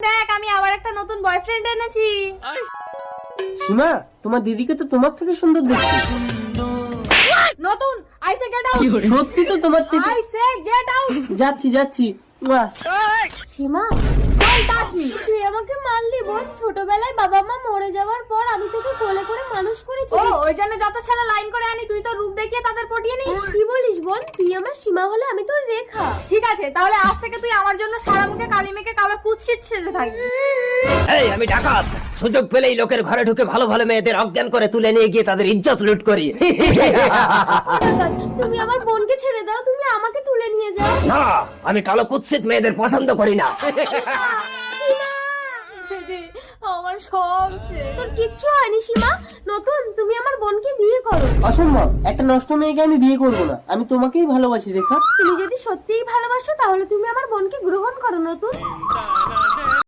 দেখ আমি আবার একটা নতুন বয়ফ্রেন্ড এনেছি। সীমা, তোমার দিদিকে তো তোমার থেকে সুন্দর দেখতে। নতুন আই সে গেট আউট। সত্যি তো তোমার থেকে। I say get out. যাচ্ছি যাচ্ছি। মুয়া। সীমা ডোন্ট টাচ মি। তুই আমাকে মারলি বোন। ছোটবেলায় বাবা মা মরে যাওয়ার পর আমি তোকে কোলে করে মানুষ করেছি। ও ওই জন্য যত ছেলে লাইন করে আনি তুই তো রূপ দেখিয়ে তাদের পটিয়ে নিস। কি বলিস বোন? তুই আমার সীমা হলে আমি তোর রেখা। ঠিক আছে তাহলে আজ থেকে তুই আমার জন্য সারা মুখে কালি মেখে কাবার কুৎসিত ছেলে থাকবি। এই আমি ডাকাত, সুযোগ পেলেই লোকের ঘরে ঢুকে ভালো ভালো মেয়েদের অজ্ঞান করে তুলে নিয়ে গিয়ে তাদের ইজ্জত লুট করি। তুমি আমার বোনকে ছেড়ে দাও, তুমি আমাকে তুলে নিয়ে যাও। না, আমি কালো কুৎসিত মেয়েদের পছন্দ করি না। আমার সব শেষ। তোর কিচ্ছু হয়নি সীমা। নতুন তুমি আমার বোনকে বিয়ে করো। অসম্ভব, একটা নষ্ট মেয়েকে আমি বিয়ে করবো না। আমি তোমাকেই ভালোবাসি রেখা। তুমি যদি সত্যিই ভালোবাসো তাহলে তুমি আমার বোনকে গ্রহণ করো নতুন।